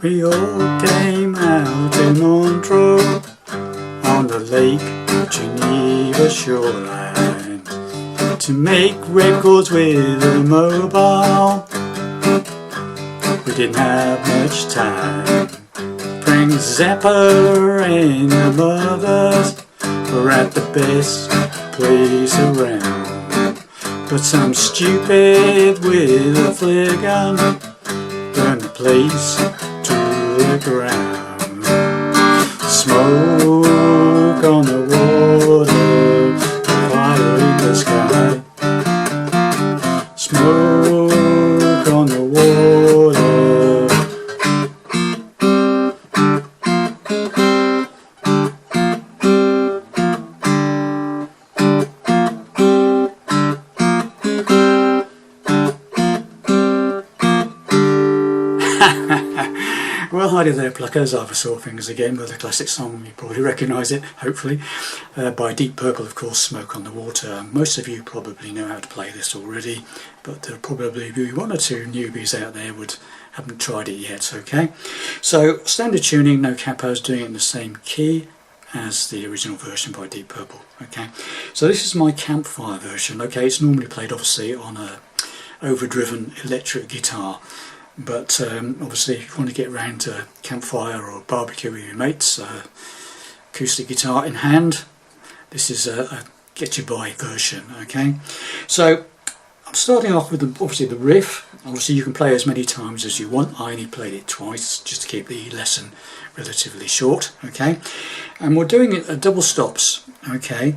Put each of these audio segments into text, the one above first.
We all came out in Montreux on the Lake Geneva shoreline to make records with a mobile. We didn't have much time. Frank Zappa and the Mothers were at the best place around, but some stupid with a flare gun burned the place to the ground. Smoke on the water, fire in the sky. Smoke on the water. Well, hi there pluckers, I've Sore Fingers again with a classic song. You probably recognise it, hopefully, by Deep Purple, of course, Smoke on the Water. Most of you probably know how to play this already, but there'll probably be one or two newbies out there who haven't tried it yet, okay? So, standard tuning, no capos, doing it in the same key as the original version by Deep Purple, okay? So this is my Campfire version, okay? It's normally played, obviously, on a overdriven electric guitar. But obviously if you want to get round to campfire or barbecue with your mates, acoustic guitar in hand, this is a get you by version, okay? So I'm starting off with obviously the riff. Obviously you can play as many times as you want. I only played it twice just to keep the lesson relatively short, okay? And we're doing it at double stops, okay?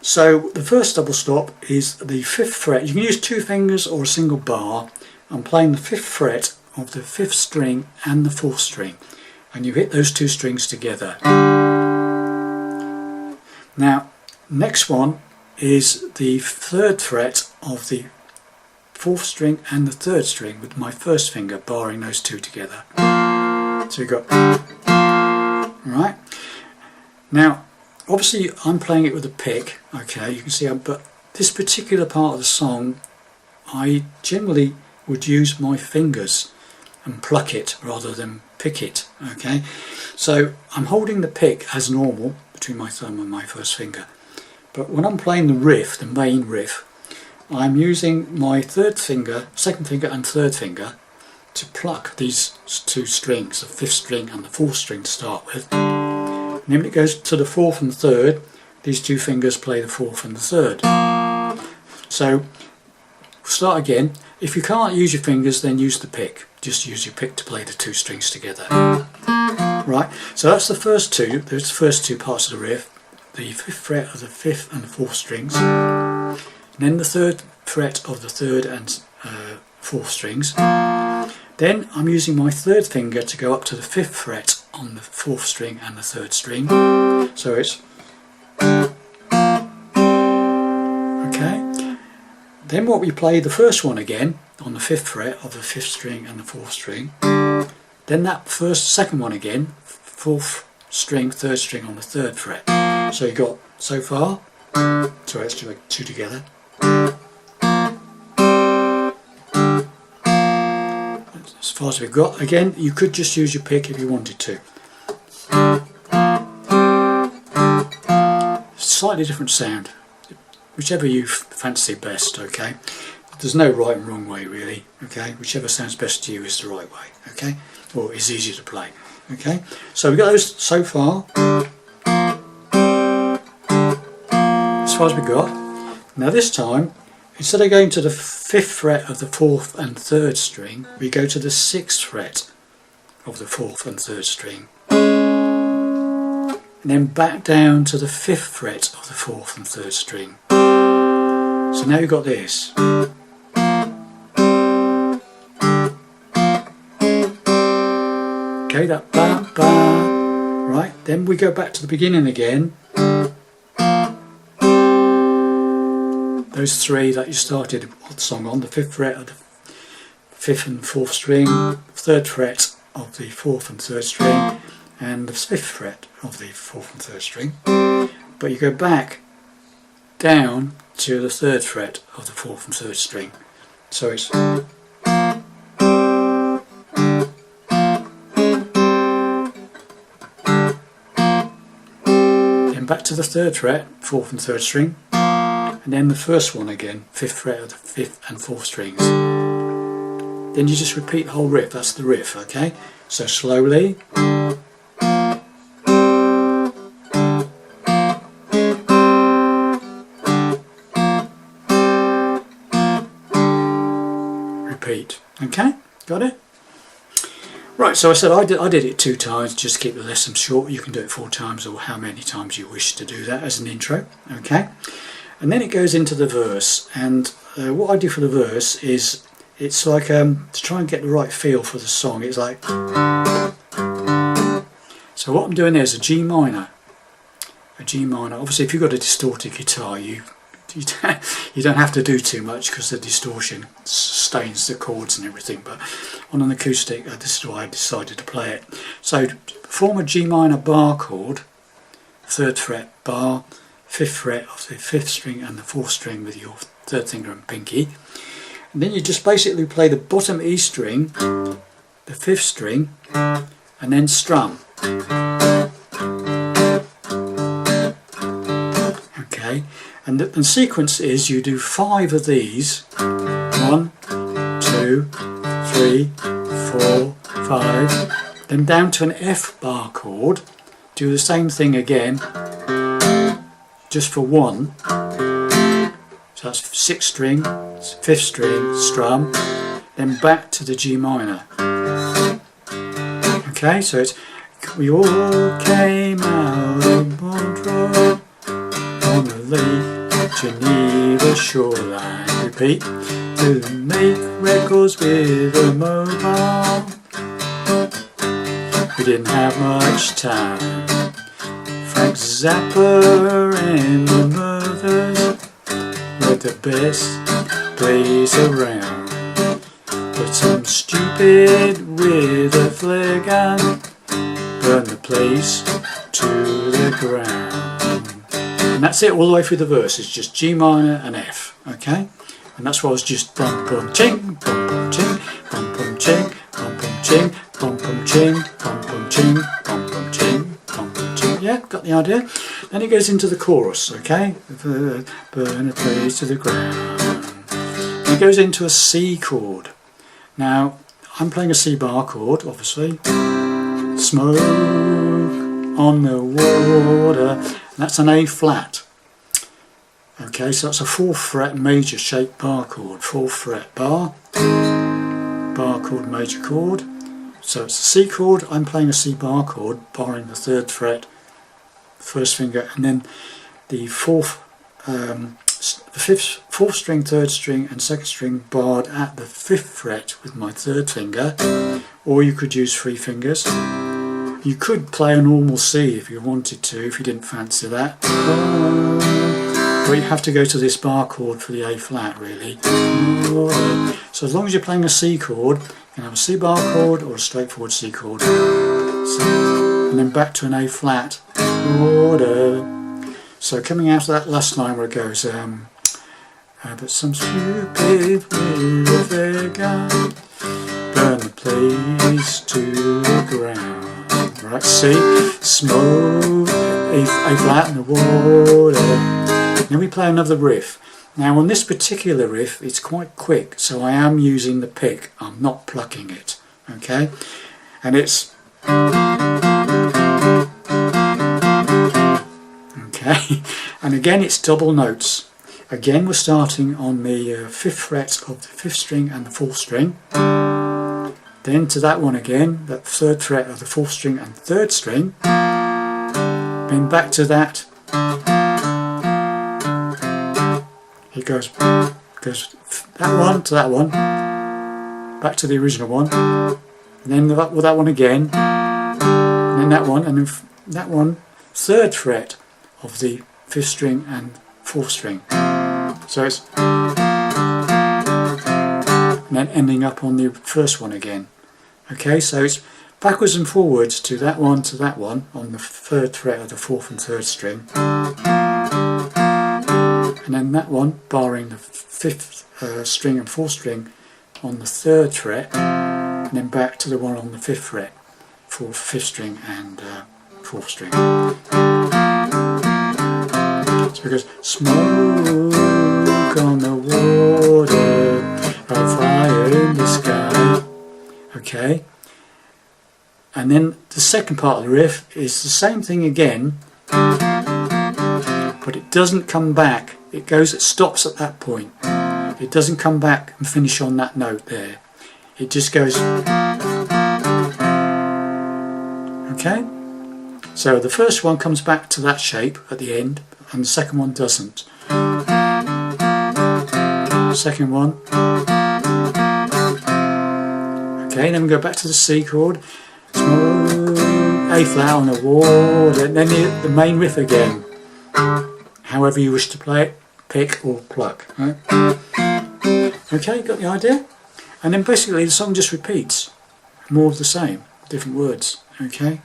So the first double stop is the 5th fret. You can use 2 fingers or a single bar. I'm playing the 5th fret of the 5th string and the 4th string, and you hit those 2 strings together. Now, next one is the 3rd fret of the 4th string and the 3rd string with my 1st finger barring those 2 together. So you've got, right? Now, obviously I'm playing it with a pick, okay, you can see, but this particular part of the song I generally would use my fingers and pluck it rather than pick it, okay? So I'm holding the pick as normal between my thumb and my 1st finger, but when I'm playing the riff, the main riff, I'm using my 3rd finger, 2nd finger and 3rd finger to pluck these 2 strings, the 5th string and the 4th string to start with, and then when it goes to the 4th and 3rd, these 2 fingers play the 4th and the 3rd. So start again. If you can't use your fingers, then use the pick. Just use your pick to play the 2 strings together. Right, so that's the first 2. There's the first 2 parts of the riff. The 5th fret of the 5th and the 4th strings. And then the 3rd fret of the 3rd and 4th strings. Then I'm using my 3rd finger to go up to the 5th fret on the 4th string and the 3rd string. So it's... okay. Then what we play the first one again on the 5th fret of the 5th string and the 4th string. Then that 2nd one again, 4th string, 3rd string on the 3rd fret. So you got so far, so let's do 2 together. As far as we've got, again you could just use your pick if you wanted to. Slightly different sound. Whichever you fancy best, okay? There's no right and wrong way really, okay? Whichever sounds best to you is the right way, okay? Or is easier to play, okay? So we've got those so far. As far as we've got. Now this time, instead of going to the 5th fret of the 4th and 3rd string, we go to the 6th fret of the 4th and 3rd string. And then back down to the 5th fret of the 4th and 3rd string. So now you've got this. Okay, that ba ba. Right, then we go back to the beginning again. Those 3 that you started the song on, the 5th fret of the 5th and 4th string, 3rd fret of the 4th and 3rd string, and the 5th fret of the 4th and 3rd string. But you go back down to the 3rd fret of the 4th and 3rd string. So it's back to the 3rd fret, 4th and 3rd string, and then the first one again, 5th fret of the 5th and 4th strings. Then you just repeat the whole riff. That's the riff, okay? So slowly. Repeat. Okay? Got it? Right, so I said I did it 2 times just to keep the lesson short. You can do it 4 times or how many times you wish to do that as an intro. Okay? And then it goes into the verse. And what I do for the verse is, it's like to try and get the right feel for the song. It's like, so what I'm doing there is a G minor. A G minor. Obviously, if you've got a distorted guitar, you don't have to do too much because the distortion stains the chords and everything. But on an acoustic, this is why I decided to play it. So form a G minor bar chord, 3rd fret bar, 5th fret of the 5th string and the 4th string with your 3rd finger and pinky. And then you just basically play the bottom E string, the 5th string, and then strum. Okay, and the sequence is you do 5 of these. 1, 2, 3, 4, 5. Then down to an F bar chord. Do the same thing again, just for 1. So that's 6th string, 5th string, strum, then back to the G minor. Okay, so it's, we all came out of Montreux on the Lake Geneva shoreline. Repeat. To make records with a mobile. We didn't have much time. Frank Zappa and the Mothers were the best place around. But some stupid with a flare gun burned the place to the ground. And that's it all the way through the verse. It's just G minor and F, okay? And that's why I was just bum bum ching, bum bum ching, bum bum ching, bum bum ching, bum bum ching, bum bum ching, bum bum ching, bum bum ching. Yeah, got the idea? Then it goes into the chorus, okay? Burn the place to the ground. And it goes into a C chord. Now, I'm playing a C bar chord, obviously. Smoke on the water. And that's an A flat. Okay, so that's a 4th fret major shaped bar chord. 4th fret bar chord, major chord. So it's a C chord. I'm playing a C bar chord, barring the 3rd fret, 1st finger, and then the 4th, the 4th string, 3rd string, and 2nd string barred at the 5th fret with my 3rd finger, or you could use 3 fingers. You could play a normal C if you wanted to, if you didn't fancy that. But you have to go to this bar chord for the A flat, really. So as long as you're playing a C chord, you can have a C bar chord or a straightforward C chord. And then back to an A flat. So coming out of that last line where it goes, but some stupid with a fair gun burn the place to the ground. Right, C, smoke, A flat in the water. Then we play another riff. Now on this particular riff, it's quite quick, so I am using the pick. I'm not plucking it, okay? And it's... Okay, and again it's double notes. Again we're starting on the 5th fret of the 5th string and the 4th string. Then to that one again, that 3rd fret of the 4th string and 3rd string. Then back to that. It goes that one to that one, back to the original one, and then that one again, and then that one, and then that one, 3rd fret of the 5th string and 4th string. So it's, and then ending up on the first one again. Okay, so it's backwards and forwards to that one on the 3rd fret of the 4th and 3rd string. And then that one, barring the 5th string and 4th string on the 3rd fret, and then back to the one on the 5th fret for 5th string and 4th string. So it goes smoke on the water, a fire in the sky. Okay, and then the second part of the riff is the same thing again, but it doesn't come back. It stops at that point. It doesn't come back and finish on that note there. It just goes. Okay, so the first one comes back to that shape at the end, and the second one doesn't. Second one. Okay, then we go back to the C chord, A flat on the wall, and then the main riff again. However you wish to play it, pick or pluck. Right? Okay, got the idea? And then basically the song just repeats, more of the same, different words. Okay,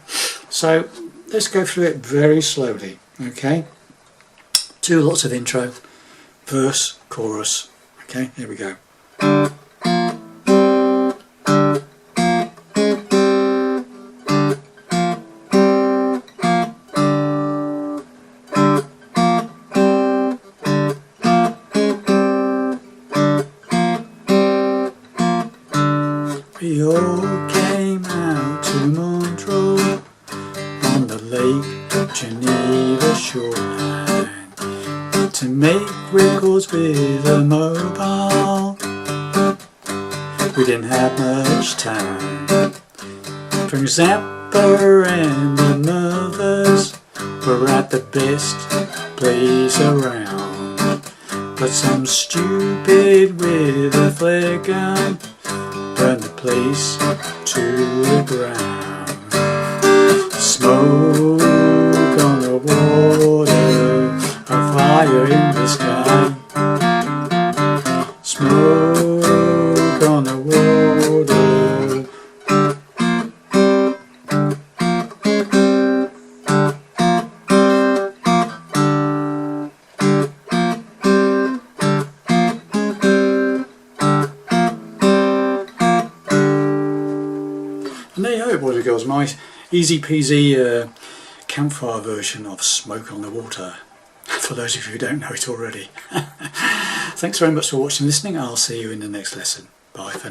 so let's go through it very slowly. Okay, lots of intro, verse, chorus. Okay, here we go. We all came out to Montreux on the Lake Geneva shoreline to make records with a mobile. We didn't have much time. Frank Zappa and the Mothers were at the best place around, but some stupid with a flare gun burned the place to the ground. Smoke on the water, a fire in the sky. Smoke on the water. And there you have it, boys and girls, my easy peasy Campfire version of Smoke on the Water, for those of you who don't know it already. Thanks very much for watching and listening. I'll see you in the next lesson. Bye for now.